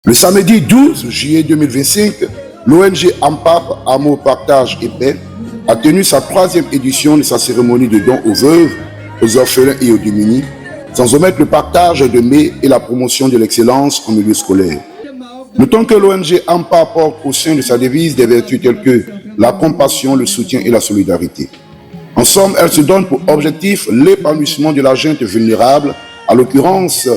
Le samedi 12 juillet 2025, l'ONG AMPAP, Amour, Partage et Paix, a tenu sa 3e édition de sa cérémonie de don aux veuves, aux orphelins et aux démunis, sans omettre le partage de mets et la promotion de l'excellence en milieu scolaire. Notons que l'ONG AMPAP porte au sein de sa devise des vertus telles que la compassion, le soutien et la solidarité. En somme, elle se donne pour objectif l'épanouissement de la gente vulnérable, à l'occurrence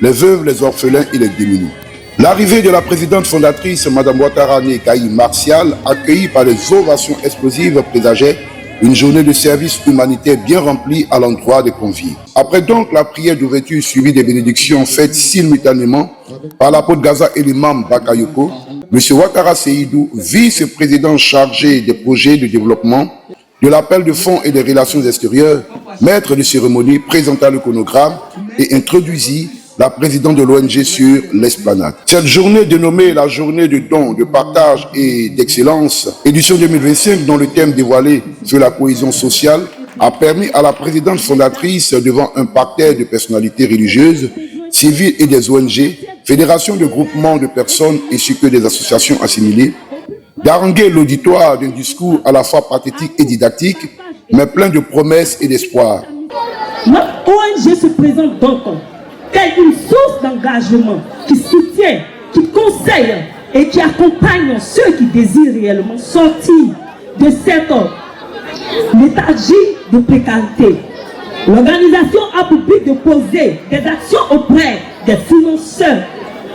les veuves, les orphelins et les démunis. L'arrivée de la présidente fondatrice, Mme Ouattara Kaï Martial, accueillie par des ovations explosives, présageait une journée de service humanitaire bien remplie à l'endroit des convives. Après donc la prière d'ouverture suivie des bénédictions faites simultanément par l'apôtre Gaza et l'imam Bakayoko, M. Ouattara Seydou, vice-président chargé des projets de développement, de l'appel de fonds et des relations extérieures, maître de cérémonie, présenta le chronogramme et introduisit la présidente de l'ONG sur l'esplanade. Cette journée dénommée la journée de don, de partage et d'excellence, édition 2025, dont le thème dévoilé sur la cohésion sociale, a permis à la présidente fondatrice, devant un parterre de personnalités religieuses, civiles et des ONG, fédérations de groupements de personnes ainsi que des associations assimilées, d'haranguer l'auditoire d'un discours à la fois pathétique et didactique, mais plein de promesses et d'espoir. Notre ONG se présente donc telle une source d'engagement qui soutient, qui conseille et qui accompagne ceux qui désirent réellement sortir de cette léthargie de précarité. L'organisation a pour but de poser des actions auprès des financeurs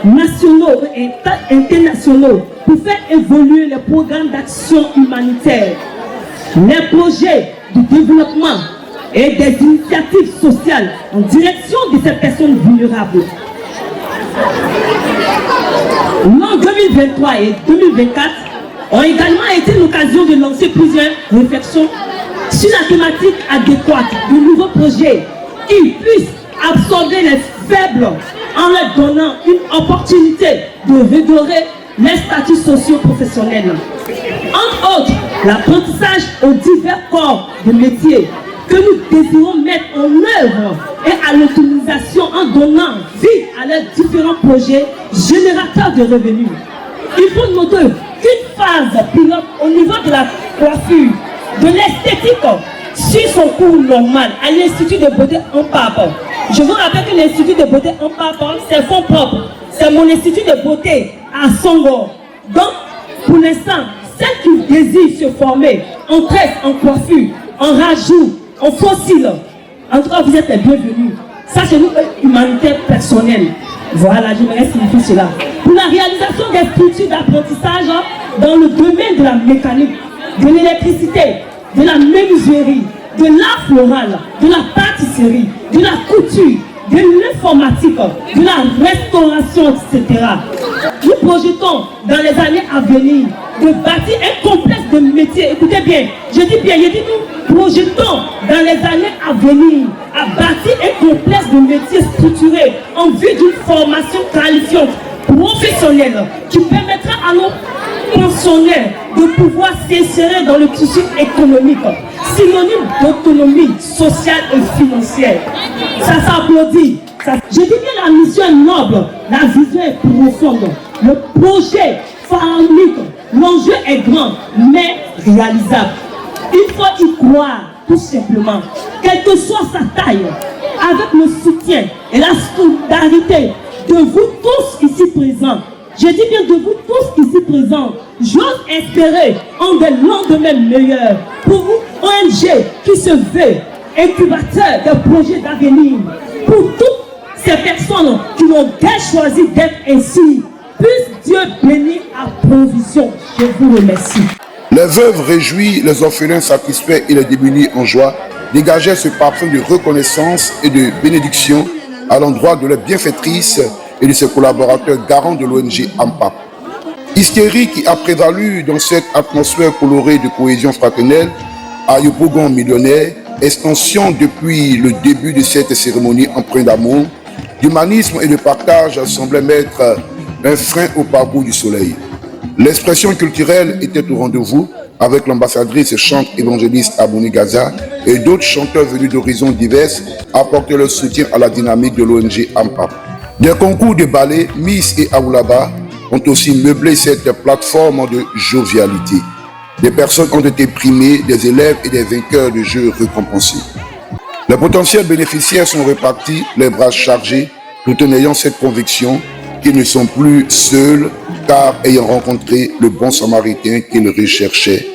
nationaux et internationaux pour faire évoluer les programmes d'action humanitaire, les projets de développement et des initiatives sociales en direction de ces personnes vulnérables. L'an 2023 et 2024 ont également été l'occasion de lancer plusieurs réflexions sur la thématique adéquate de nouveaux projets qui puissent absorber les faibles en leur donnant une opportunité de redorer les statuts socio-professionnels. Entre autres, l'apprentissage aux divers corps de métiers que nous désirons mettre en œuvre et à l'autonomisation en donnant vie à leurs différents projets générateurs de revenus. Il faut noter qu'une phase pilote au niveau de la coiffure, de l'esthétique, suit son cours normal à l'Institut de beauté AMPAP. Je vous rappelle que l'Institut de beauté AMPAP, c'est fonds propres. C'est mon institut de beauté à Songo. Donc, pour l'instant, celles qui désirent se former en tresse, en coiffure, en rajout, en fossile, en tout cas, vous êtes les bienvenus. Ça, c'est nous, humanitaire personnelle. Voilà, j'aimerais signifier cela. Pour la réalisation des structures d'apprentissage dans le domaine de la mécanique, de l'électricité, de la menuiserie, de l'art floral, de la pâtisserie, de la couture, de l'informatique, de la restauration, etc. Nous projetons dans les années à venir de bâtir un complexe de métiers. Écoutez bien, je dis bien, nous projetons dans les années à venir à bâtir un complexe de métiers structurés en vue d'une formation qualifiante, professionnelle, qui permettra à nos pensionnaires de pouvoir s'insérer dans le tissu économique, synonyme d'autonomie sociale et financière. Ça s'applaudit. Je dis bien, la mission est noble, la vision est profonde, le projet pharaonique, l'enjeu est grand, mais réalisable. Il faut y croire, tout simplement, quelle que soit sa taille, avec le soutien et la solidarité de vous tous ici présents. Je dis bien de vous tous ici présents. J'ose espérer en des lendemains meilleurs pour vous, ONG qui se veut incubateur de projets d'avenir. Pour toutes ces personnes qui ont bien choisi d'être ainsi, puisse Dieu bénir à provision. Je vous remercie. Les veuves réjouies, les orphelins satisfaits et les démunis en joie dégageaient ce parfum de reconnaissance et de bénédiction à l'endroit de leurs bienfaitrices et de ses collaborateurs garants de l'ONG AMPAP. Hystérie qui a prévalu dans cette atmosphère colorée de cohésion fraternelle à Yopougon millionnaire, extension depuis le début de cette cérémonie empreinte d'amour, d'humanisme et de partage semblait mettre un frein au parcours du soleil. L'expression culturelle était au rendez-vous avec l'ambassadrice chante évangéliste Abouni Gaza et d'autres chanteurs venus d'horizons divers apporter leur soutien à la dynamique de l'ONG AMPAP. Des concours de ballet, Miss et Aoulaba ont aussi meublé cette plateforme de jovialité. Des personnes ont été primées, des élèves et des vainqueurs de jeux récompensés. Les potentiels bénéficiaires sont répartis, les bras chargés, tout en ayant cette conviction qu'ils ne sont plus seuls, car ayant rencontré le bon samaritain qu'ils recherchaient